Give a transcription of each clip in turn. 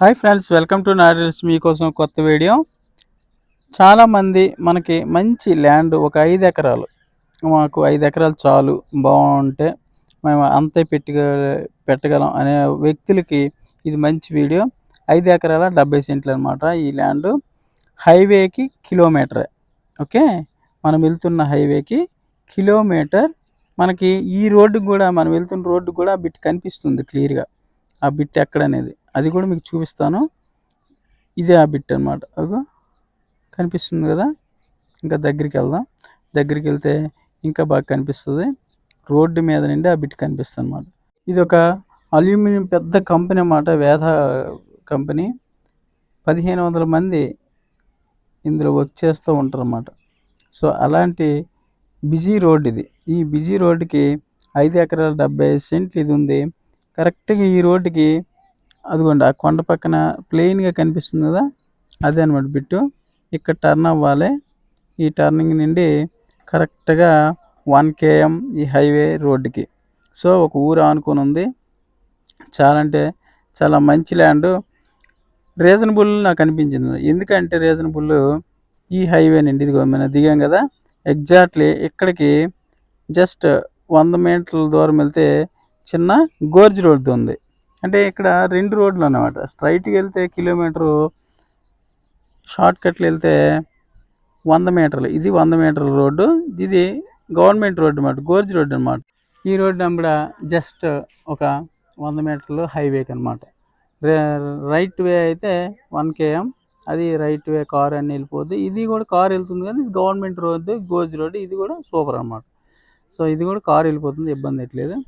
Hi friends, welcome to నాడల్స్. మీకోసం కొత్త వీడియో. చాలామంది మనకి మంచి ల్యాండ్ ఒక 5 ఎకరాలు, మాకు 5 ఎకరాలు చాలు, బాగుంటే మేము అంతే పెట్టగలం అనే వ్యక్తులకి ఇది మంచి వీడియో. 5 ఎకరాల 70 సెంట్లు అనమాట ఈ ల్యాండ్. హైవేకి కిలోమీటరే. ఓకే, మనం వెళ్తున్న హైవేకి కిలోమీటర్. మనకి ఈ రోడ్డుకి కూడా, మనం వెళ్తున్న రోడ్డు కూడా బిట్ కనిపిస్తుంది క్లియర్గా. ఆ బిట్ ఎక్కడనేది అది కూడా మీకు చూపిస్తాను. ఇదే ఆ బిట్ అనమాట. అగో కనిపిస్తుంది కదా. ఇంకా దగ్గరికి వెళ్దాం. దగ్గరికి వెళ్తే ఇంకా బాగా కనిపిస్తుంది. రోడ్డు మీద నుండి ఆ బిట్ కనిపిస్తుంది అనమాట. ఇది ఒక అల్యూమినియం పెద్ద కంపెనీ అన్నమాట, వేద కంపెనీ. 1500 మంది ఇందులో వర్క్ చేస్తూ ఉంటారు అన్నమాట. సో అలాంటి బిజీ రోడ్ ఇది. ఈ బిజీ రోడ్డుకి 5 ఎకరాల 75 సెంట్లు ఇది ఉంది. కరెక్ట్గా ఈ రోడ్డుకి అదిగోండి ఆ కొండ పక్కన ప్లెయిన్గా కనిపిస్తుంది కదా, అదే అనమాట బిట్టు. ఇక్కడ టర్న్ అవ్వాలి. ఈ టర్నింగ్ నుండి కరెక్ట్గా 1 km ఈ హైవే రోడ్డుకి. సో ఒక ఊరు ఆనుకొని ఉంది. చాలా అంటే చాలా మంచి ల్యాండ్. రీజనబుల్ నాకు అనిపించింది. ఎందుకంటే రీజనబుల్, ఈ హైవే నుండి ఇదిగో మనం దిగాం కదా, ఎగ్జాక్ట్లీ ఇక్కడికి జస్ట్ 100 మీటర్ల దూరం వెళ్తే చిన్న గోర్జ్ రోడ్డు ఉంది. అంటే ఇక్కడ 2 రోడ్లు అన్నమాట. స్ట్రైట్కి వెళ్తే కిలోమీటరు, షార్ట్ కట్లు వెళ్తే 100 మీటర్లు. ఇది 100 మీటర్ల రోడ్డు. ఇది గవర్నమెంట్ రోడ్డు అన్నమాట, గోర్జ్ రోడ్డు అనమాట. ఈ రోడ్డు అక్కడ జస్ట్ ఒక 100 మీటర్లు హైవేకి అనమాట. రైట్ వే అయితే 1 km, అది రైట్ వే, కార్ అన్నీ వెళ్ళిపోద్ది. ఇది కూడా కార్ వెళ్తుంది, కానీ ఇది గవర్నమెంట్ రోడ్డు, గోర్జ్ రోడ్డు. ఇది కూడా సూపర్ అనమాట. సో ఇది కూడా కార్ వెళ్ళిపోతుంది, ఇబ్బంది ఎట్లేదు.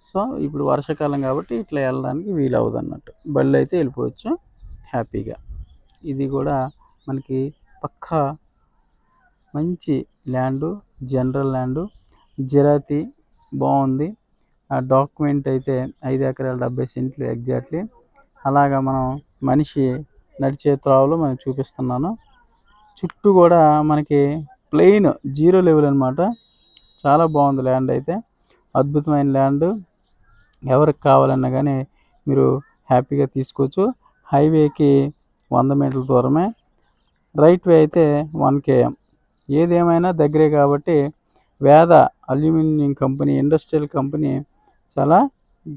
సో ఇప్పుడు వర్షాకాలం కాబట్టి ఇట్లా వెళ్ళడానికి వీలు అవ్వదు అన్నట్టు. బళ్ళు అయితే వెళ్ళిపోవచ్చు హ్యాపీగా. ఇది కూడా మనకి పక్కా మంచి ల్యాండు, జనరల్ ల్యాండు, జిరాతి బాగుంది. ఆ డాక్యుమెంట్ అయితే 5 ఎకరాల 70 సెంట్లు ఎగ్జాక్ట్లీ. అలాగా మనం మనిషి నడిచే త్రోవలో మనం చూపిస్తున్నాను. చుట్టూ కూడా మనకి ప్లెయిన్, జీరో లెవెల్ అనమాట. చాలా బాగుంది ల్యాండ్ అయితే, అద్భుతమైన ల్యాండ్. ఎవరికి కావాలన్నా కానీ మీరు హ్యాపీగా తీసుకోవచ్చు. హైవేకి 100 మీటర్ల దూరమే, రైట్ వే అయితే 1 km. ఏదేమైనా దగ్గరే కాబట్టి వేద అల్యూమినియం కంపెనీ, ఇండస్ట్రియల్ కంపెనీ చాలా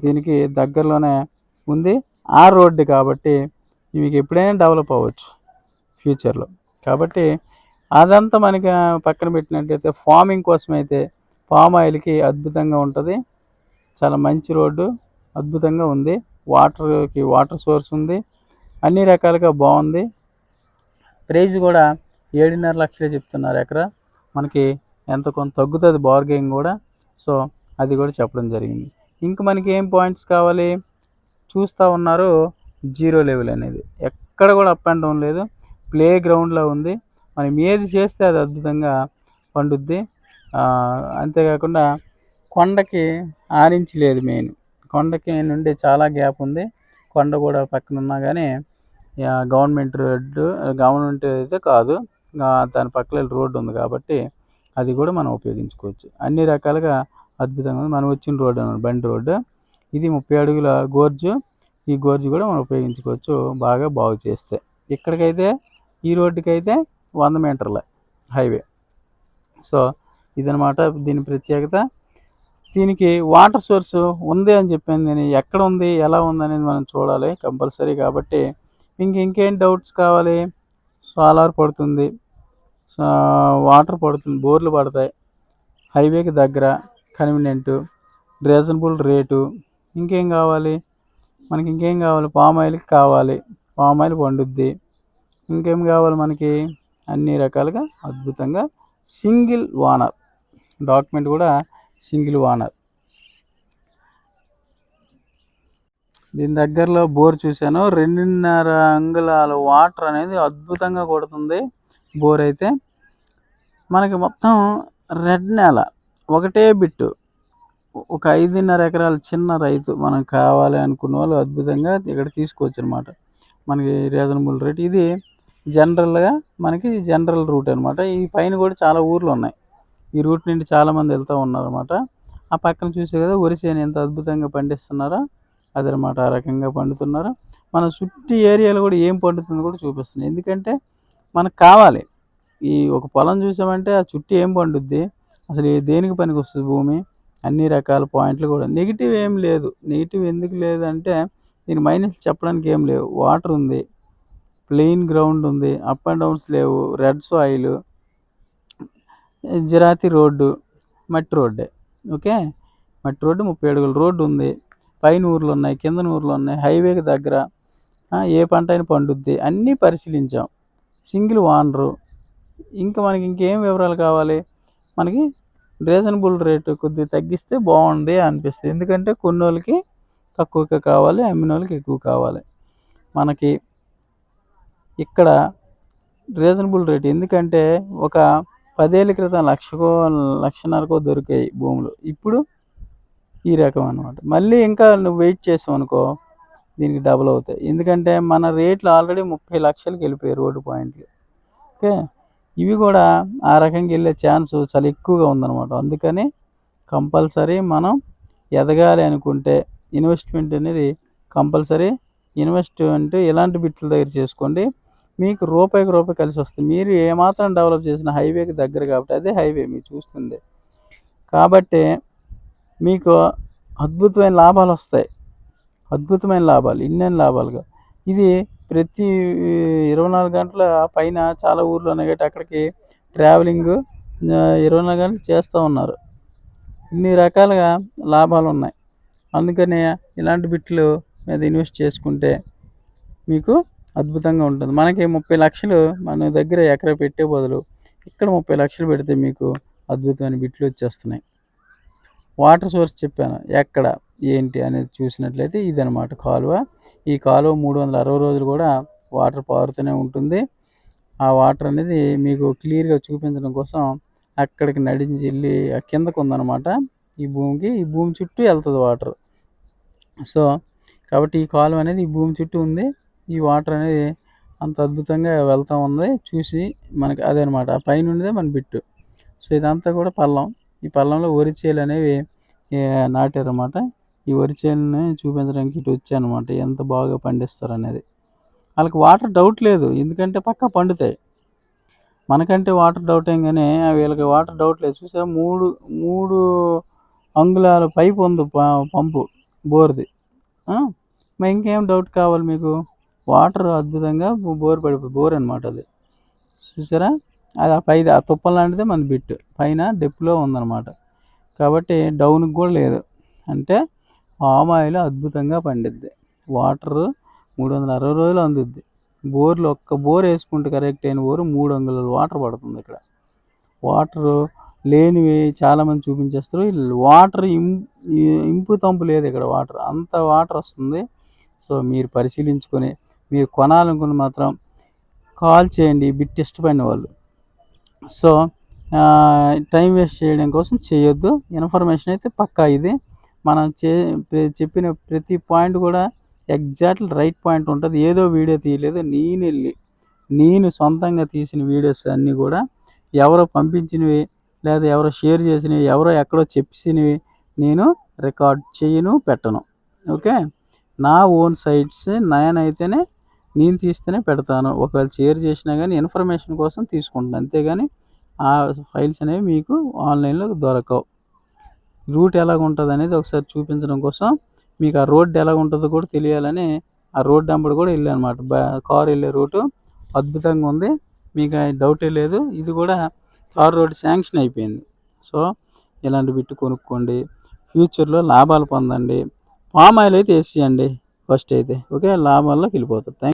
దీనికి దగ్గరలోనే ఉంది. ఆ రోడ్డు కాబట్టి మీకు ఎప్పుడైనా డెవలప్ అవ్వచ్చు ఫ్యూచర్లో. కాబట్టి అదంతా మనకి పక్కన పెట్టినట్లయితే ఫార్మింగ్ కోసం అయితే పామ్ ఆయిల్కి అద్భుతంగా ఉంటుంది. చాలా మంచి రోడ్డు, అద్భుతంగా ఉంది. వాటర్ సోర్స్ ఉంది, అన్ని రకాలుగా బాగుంది. ప్రైజ్ కూడా 7.5 లక్షలే చెప్తున్నారు ఎకరా. మనకి ఎంత కొంత తగ్గుతుంది బార్గెయింగ్ కూడా. సో అది కూడా చెప్పడం జరిగింది. ఇంక మనకి ఏం పాయింట్స్ కావాలి చూస్తూ ఉన్నారు. జీరో లెవెల్ అనేది ఎక్కడ కూడా అప్ అండ్ డౌన్ లేదు, ప్లే గ్రౌండ్లో ఉంది. మనం ఏది చేస్తే అది అద్భుతంగా పండుద్ది. అంతేకాకుండా కొండకి ఆరించి లేదు. మెయిన్ కొండకి నుండి చాలా గ్యాప్ ఉంది. కొండ కూడా పక్కన ఉన్నా కానీ గవర్నమెంట్ రోడ్డు, గవర్నమెంట్ అయితే కాదు, దాని పక్కన రోడ్డు ఉంది కాబట్టి అది కూడా మనం ఉపయోగించుకోవచ్చు. అన్ని రకాలుగా అద్భుతంగా ఉంది. మనం వచ్చిన రోడ్డు అన్నమాట, బండి రోడ్డు. ఇది 30 అడుగుల గోర్జు. ఈ గోర్జు కూడా మనం ఉపయోగించుకోవచ్చు బాగు చేస్తే. ఇక్కడికైతే ఈ రోడ్డుకైతే 100 మీటర్ల హైవే. సో ఇదనమాట దీని ప్రత్యేకత. దీనికి వాటర్ సోర్స్ ఉంది అని చెప్పింది. నేను ఎక్కడ ఉంది, ఎలా ఉంది అనేది మనం చూడాలి కంపల్సరీ. కాబట్టి ఇంకేం డౌట్స్ కావాలి? సోలార్ పడుతుంది, వాటర్ పడుతుంది, బోర్లు పడతాయి, హైవేకి దగ్గర, కన్వీనియంటు, రీజనబుల్ రేటు. ఇంకేం కావాలి మనకి? ఇంకేం కావాలి? పామ్ ఆయిల్కి కావాలి, పామ్ ఆయిల్ పండుద్ది. ఇంకేం కావాలి మనకి? అన్ని రకాలుగా అద్భుతంగా సింగిల్ ఓనర్, డాక్యుమెంట్ కూడా సింగిల్ ఓనర్. దీని దగ్గరలో బోర్ చూశాను, 2.5 అంగుళాల వాటర్ అనేది అద్భుతంగా కొడుతుంది బోర్ అయితే. మనకి మొత్తం రెడ్ నేల, ఒకటే బిట్టు. ఒక 5.5 ఎకరాల చిన్న రైతు మనం కావాలి అనుకున్న వాళ్ళు అద్భుతంగా ఇక్కడ తీసుకోవచ్చు అనమాట. మనకి రీజనబుల్ రేట్. ఇది జనరల్గా మనకి జనరల్ రూట్ అనమాట. ఈ పైన కూడా చాలా ఊర్లు ఉన్నాయి. ఈ రూట్ నుండి చాలామంది వెళ్తూ ఉన్నారన్నమాట. ఆ పక్కన చూసే కదా వరిసేను ఎంత అద్భుతంగా పండిస్తున్నారో అదనమాట. ఆ రకంగా పండుతున్నారు. మన చుట్టూ ఏరియాలో కూడా ఏం పండుతుందో కూడా చూపిస్తుంది. ఎందుకంటే మనకు కావాలి. ఈ ఒక పొలం చూసామంటే ఆ చుట్టూ ఏం పండుద్ది, అసలు దేనికి పనికొస్తది భూమి, అన్ని రకాల పాయింట్లు కూడా. నెగెటివ్ ఏం లేదు. నెగెటివ్ ఎందుకు లేదంటే దీని మైనస్ చెప్పడానికి ఏం లేవు. వాటర్ ఉంది, ప్లెయిన్ గ్రౌండ్ ఉంది, అప్ అండ్ డౌన్స్ లేవు, రెడ్ సాయిల్, జిరాతి రోడ్డు, మట్టి రోడ్డే. ఓకే, మట్టి రోడ్డు 30 అడుగుల రోడ్డు ఉంది. పైన ఊర్లు ఉన్నాయి, కిందన ఊర్లు ఉన్నాయి, హైవేకి దగ్గర. ఏ పంట అయినా పండుద్ది, అన్నీ పరిశీలించాం. Single owner. ఇంకా మనకి ఇంకేం వివరాలు కావాలి, మనకి రీజనబుల్ రేటు కొద్దిగా తగ్గిస్తే బాగుంది అనిపిస్తుంది. ఎందుకంటే కొన్నోళ్ళకి తక్కువగా కావాలి, అమ్మిన వాళ్ళకి ఎక్కువ కావాలి. మనకి ఇక్కడ రీజనబుల్ రేట్. ఎందుకంటే ఒక 10 ఏళ్ళ క్రితం 1,00,000కో దొరికాయి భూములు, ఇప్పుడు ఈ రకం అనమాట. మళ్ళీ ఇంకా నువ్వు వెయిట్ చేసావు అనుకో దీనికి డబుల్ అవుతాయి. ఎందుకంటే మన రేట్లు ఆల్రెడీ 30 లక్షలకి వెళ్ళిపోయాయి రోడ్డు పాయింట్లు. ఓకే, ఇవి కూడా ఆ రకంగా వెళ్ళే ఛాన్స్ చాలా ఎక్కువగా ఉందన్నమాట. అందుకని కంపల్సరీ మనం ఎదగాలి అనుకుంటే ఇన్వెస్ట్మెంట్ అనేది కంపల్సరీ. ఇన్వెస్ట్మెంట్ ఎలాంటి బిట్ల దగ్గర చేసుకోండి, మీకు రూపాయికి రూపాయి కలిసి వస్తుంది. మీరు ఏమాత్రం డెవలప్ చేసిన హైవేకి దగ్గర కాబట్టి, అదే హైవే మీరు చూస్తుంది కాబట్టి మీకు అద్భుతమైన లాభాలు వస్తాయి. అద్భుతమైన లాభాలు, ఇన్నేం లాభాలుగా. ఇది ప్రతి 24 గంటల పైన చాలా ఊర్లు ఉన్నాయి కాబట్టి అక్కడికి ట్రావెలింగ్ 24 గంటలు చేస్తూ ఉన్నారు. ఇన్ని రకాలుగా లాభాలు ఉన్నాయి. అందుకని ఇలాంటి బిట్లు మీద ఇన్వెస్ట్ చేసుకుంటే మీకు అద్భుతంగా ఉంటుంది. మనకి 30 లక్షలు మన దగ్గర ఎకరా పెట్టే బదులు ఇక్కడ 30 లక్షలు పెడితే మీకు అద్భుతమైన బిట్లు వచ్చేస్తున్నాయి. వాటర్ సోర్స్ చెప్పాను, ఎక్కడ ఏంటి అనేది చూసినట్లయితే ఇదనమాట కాలువ. ఈ కాలువ 360 రోజులు కూడా వాటర్ పారుతూనే ఉంటుంది. ఆ వాటర్ అనేది మీకు క్లియర్గా చూపించడం కోసం అక్కడికి నడిచి వెళ్ళి కిందకు ఉందన్నమాట ఈ భూమికి. ఈ భూమి చుట్టూ వెళ్తుంది వాటర్. సో కాబట్టి ఈ కాలువ అనేది ఈ భూమి చుట్టూ ఉంది. ఈ వాటర్ అనేది అంత అద్భుతంగా వెళ్తూ ఉంది. చూసి మనకి అదే అనమాట, ఆ పైన ఉండేదే మన బిట్టు. సో ఇదంతా కూడా పల్లం. ఈ పల్లంలో వరి చేలు అనేవి నాటారన్నమాట. ఈ వరి చేనుని చూపించడానికి ఇటు వచ్చానమాట, ఎంత బాగా పండిస్తారు అనేది. వాళ్ళకి వాటర్ డౌట్ లేదు, ఎందుకంటే పక్కా పండుతాయి. మనకంటే వాటర్ డౌట్ ఏం కానీ వీళ్ళకి వాటర్ డౌట్ లేదు. చూసా 3 అంగుళాల పైపు ఉంది, పంపు బోర్ది. మరి ఇంకేం డౌట్ కావాలి మీకు, వాటర్ అద్భుతంగా బోర్ పడిపోతుంది. బోర్ అనమాట అది, చూసారా. అది ఆ తుప్పం లాంటిదే మన బిట్టు పైన డెప్లో ఉందన్నమాట. కాబట్టి డౌన్కి కూడా లేదు. అంటే పామ్ ఆయిల్ అద్భుతంగా పండిద్ది. వాటర్ 360 రోజులు అందుద్ది. బోర్లు ఒక్క బోర్ వేసుకుంటే కరెక్ట్ అయిన బోరు 3 అంగుళాల వాటర్ పడుతుంది. ఇక్కడ వాటర్ లేనివి చాలామంది చూపించేస్తారు. వాటర్ ఇంపు తంపు లేదు ఇక్కడ, వాటర్ అంత వాటర్ వస్తుంది. సో మీరు పరిశీలించుకొని మీరు కొనాలనుకుని మాత్రం కాల్ చేయండి, బిట్ ఇష్టపడిన వాళ్ళు. సో టైం వేస్ట్ చేయడం కోసం చేయొద్దు. ఇన్ఫర్మేషన్ అయితే పక్కా. ఇది మనం చెప్పిన ప్రతి పాయింట్ కూడా ఎగ్జాక్ట్లీ రైట్ పాయింట్ ఉంటుంది. ఏదో వీడియో తీయలేదు, నేను సొంతంగా తీసిన వీడియోస్ అన్నీ కూడా ఎవరో పంపించినవి లేదా ఎవరో షేర్ చేసినవి, ఎవరో ఎక్కడో చెప్పినవి నేను రికార్డ్ చేయను, పెట్టను. ఓకే, నా ఓన్ సైట్స్ నేనైతేనే నేను తీస్తేనే పెడతాను. ఒకవేళ షేర్ చేసినా కానీ ఇన్ఫర్మేషన్ కోసం తీసుకుంటాను, అంతేగాని ఆ ఫైల్స్ అనేవి మీకు ఆన్లైన్లో దొరకవు. రూట్ ఎలాగ ఉంటుంది అనేది ఒకసారి చూపించడం కోసం, మీకు ఆ రోడ్డు ఎలాగ ఉంటుందో కూడా తెలియాలని ఆ రోడ్డు వెంబడి కూడా వెళ్ళాను అనమాట. కారు వెళ్ళే రూటు అద్భుతంగా ఉంది, మీకు డౌటే లేదు. ఇది కూడా తార్ రోడ్డు శాంక్షన్ అయిపోయింది. సో ఇలాంటి బిట్టు కొనుక్కోండి, ఫ్యూచర్లో లాభాలు పొందండి. పామ్ ఆయిల్ అయితే వేసేయండి ఫస్ట్ అయితే. ఓకే, లాభాల్లోకి వెళ్ళిపోతుంది.